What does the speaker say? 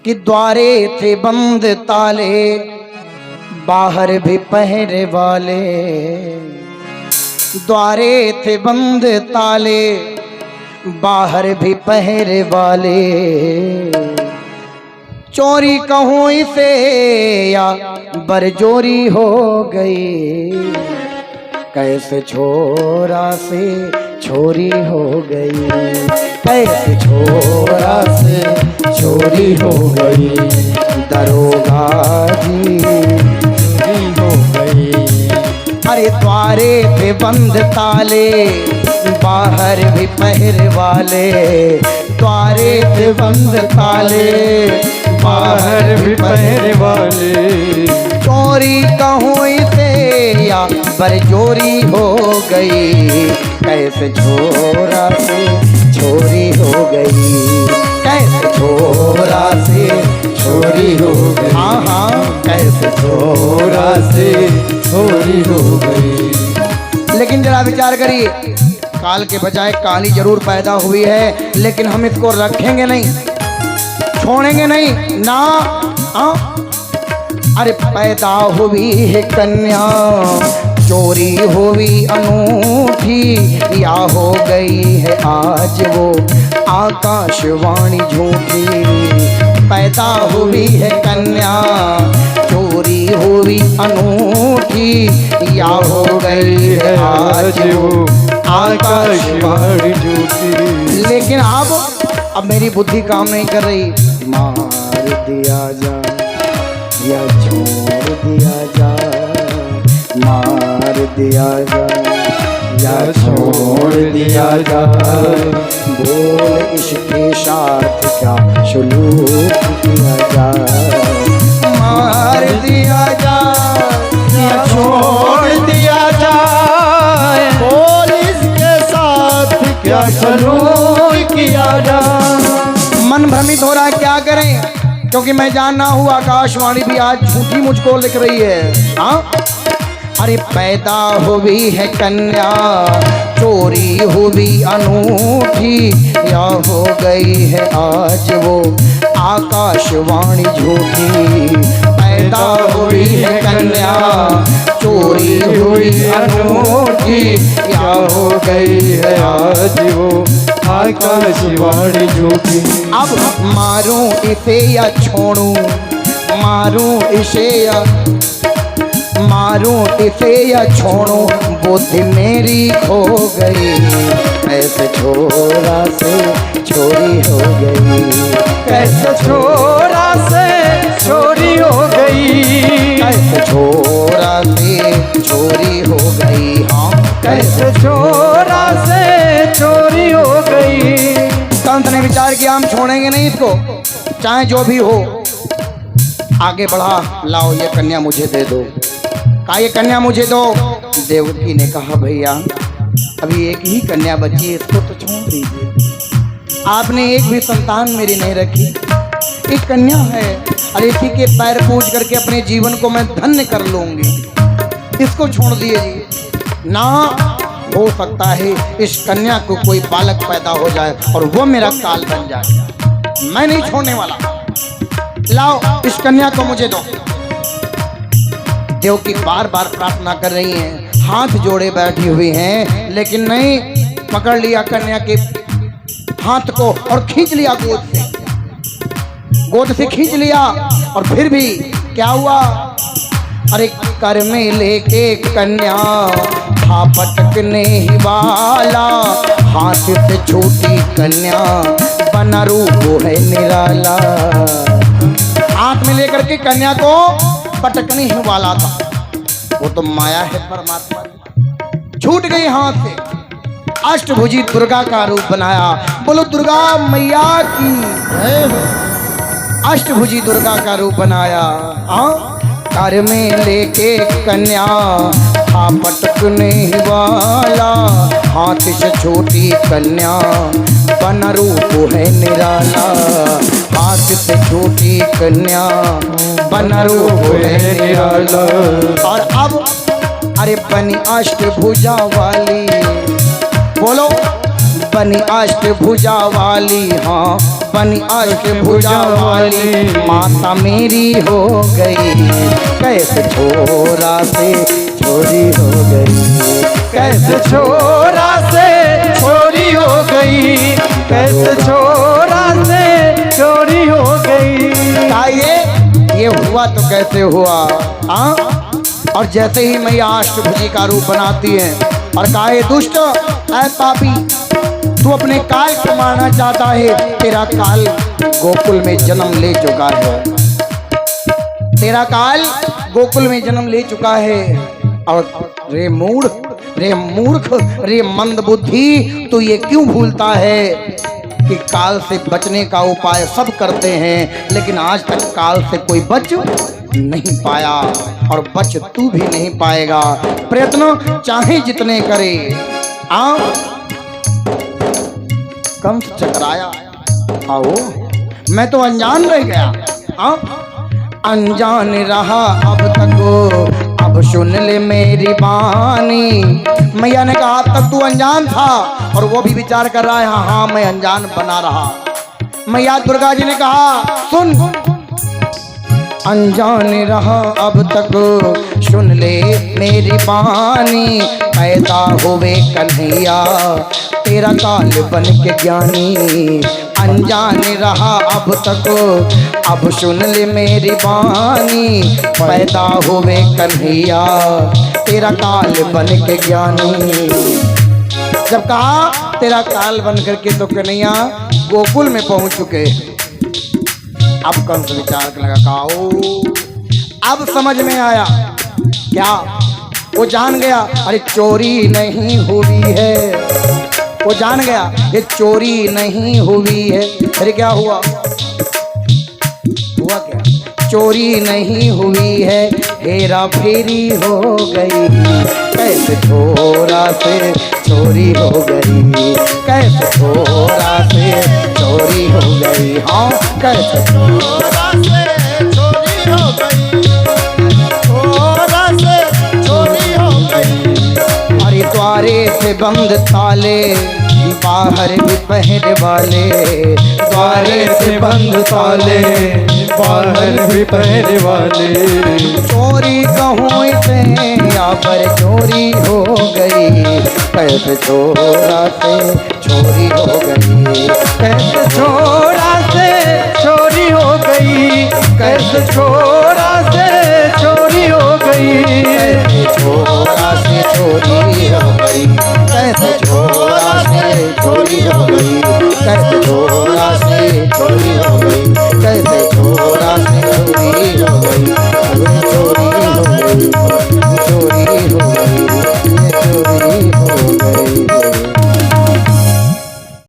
कि द्वारे थे बंद ताले, बाहर भी पहरे वाले। द्वारे थे बंद ताले, बाहर भी पहरे वाले। चोरी कहूँ इसे या बरजोरी हो गई, कैसे छोरा से छोरी हो गई, कैसे छोरा से छोरी हो गई। दरोगा जी चोरी हो गई। अरे द्वारे पे बंद ताले, बाहर भी पहरे वाले। द्वारे पे बंद ताले, बाहर भी पहरे वाले। चोरी कहूँ इसे या बरजोरी हो गई, कैसे छोरा से छोरी हो गई, कैसे छोरा से छोरी हो गई। हाँ हाँ, कैसे छोरा से छोरी हो गई। लेकिन जरा विचार करिए, काल के बजाय काली जरूर पैदा हुई है, लेकिन हम इसको रखेंगे नहीं, छोड़ेंगे नहीं ना। अरे पैदा हुई है कन्या, चोरी हुई अनूठी, या हो गई है आज वो आकाशवाणी झूठी। पैदा हुई है कन्या, चोरी हुई अनूठी, या हो गई है आज वो आकाशवाणी झूठी। लेकिन अब मेरी बुद्धि काम नहीं कर रही। मार दिया जा या छोड़ दिया जा, मार दिया जा या छोड़ दिया जा। बोल इसके साथ क्या सलूक किया जा। मार दिया जा या छोड़ दिया जा, बोल इसके साथ क्या सलूक किया जा। मन भ्रमित हो रहा है, क्या करें? क्योंकि मैं जानना हूँ आकाशवाणी भी आज झूठी मुझको लिख रही है। हाँ, अरे पैदा हुई है कन्या, चोरी हुई अनूठी, या हो गई है आज वो आकाशवाणी झूठी। पैदा हुई है कन्या, चोरी हुई अनूठी, या हो गई है आज वो आकाशवाणी झूठी। अब मारूं इसे या छोड़ूं, मारूं इसे या मारूं इसे या छोड़ूं, बुद्धि मेरी खो गई, कैसे छोरा से छोरी हो गई, कैसे छोरा से छोरी हो गई, कैसे छोरा से छोरी हो गई। हाँ, कैसे छोरा से चोरी हो गई। संत ने विचार किया, हम छोड़ेंगे नहीं इसको, चाहे जो भी हो। आगे बढ़ा, लाओ ये कन्या मुझे दे दो। कहा ये कन्या मुझे दो। देवकी ने कहा भैया अभी एक ही कन्या बची है, इसको तो छोड़ दीजिए। आपने एक भी संतान मेरी नहीं रखी, एक कन्या है, और इसी के पैर पूज करके अपने जीवन को मैं धन्य कर लूंगी, इसको छोड़ दीजिए ना। हो सकता है इस कन्या को कोई बालक पैदा हो जाए और वो मेरा काल बन जाए, मैं नहीं छोड़ने वाला। लाओ इस कन्या को मुझे दो। देवकी बार बार प्रार्थना कर रही हैं, हाथ जोड़े बैठी हुई हैं, लेकिन नहीं, पकड़ लिया कन्या के हाथ को और खींच लिया गोद से खींच लिया। और फिर भी क्या हुआ? अरे कर में लेके कन्या था पटकने ही वाला, हाथ से छूटी कन्या बना रूप है निराला। हाथ में लेकर के कन्या को पटकने ही वाला था, वो तो माया है परमात्मा, छूट गई हाथ से। अष्टभुजी दुर्गा का रूप बनाया, बोलो दुर्गा मैया की। अष्टभुजी दुर्गा का रूप बनाया। घर में लेके कन्या था पटकने वाला, हाथ से छोटी कन्या बना रूप है निराला। हाथ से छोटी कन्या बना रूप है निराला। और अब अरे बनी अष्टभुजा वाली, बोलो बनी अष्टभुजा वाली, हाँ बनी अष्टभुजा वाली माता मेरी हो गई। कैसे छोरा से छोरी हो गई, कैसे छोरा से चोरी हो गई, कैसे छोरा से चोरी हो गई। ये हुआ तो कैसे हुआ? हाँ, और जैसे ही मैया अष्टभुजी का रूप बनाती है और कहे दुष्ट ऐ पापी, तू अपने काल को मारना चाहता है, तेरा काल गोकुल में जन्म ले चुका है, तेरा काल गोकुल में जन्म ले चुका है। और रे मूर्ख, रे मंद बुद्धि, तू ये क्यों भूलता है कि काल से बचने का उपाय सब करते हैं, लेकिन आज तक काल से कोई बच नहीं पाया और बच तू भी नहीं पाएगा, प्रयत्न चाहे जितने करे। आओ, कंस चकराया, आओ, मैं तो अनजान रह गया। आओ, अनजान रहा अब तक, अब सुन ले मेरी बानी। मैया ने कहा तब तू अनजान था, और वो भी विचार कर रहा है हाँ हाँ मैं अनजान बना रहा। मैया दुर्गा जी ने कहा सुन, अनजान रहा अब तक, सुन ले मेरी बानी। पैदा हुए कन्हैया तेरा काल बन के ज्ञानी। अनजान रहा अब तक, अब सुन ले मेरी बानी। पैदा हुए कन्हैया तेरा काल बन के ज्ञानी। जब कहा तेरा काल बन करके, तो कन्हैया गोकुल में पहुंच चुके। अब कंस विचार लगा, कहा अब समझ में आया क्या? वो जान गया अरे चोरी नहीं हुई है, वो जान गया ये चोरी नहीं हुई है। अरे क्या हुआ? हुआ क्या? चोरी नहीं हुई है, हेरा फेरी हो गई। कैसे छोरा से चोरी हो गई, कैसे छोरा से चोरी हो गई। हाँ, कैसे छोरा से चोरी हो गई, छोरा से चोरी हो गई। अरे द्वारे से बंद ताले, बाहर भी पहरे वाले। द्वारे से बंद ताले, बाहर भी पहरे वाले। चोरी कहूँ इसे यहाँ पर चोरी हो गई। कैसे छोरा से चोरी हो गई, कैसे छोरा से चोरी हो गई, कैसे छोरा से चोरी हो गई। कैसे छोरा से चोरी हो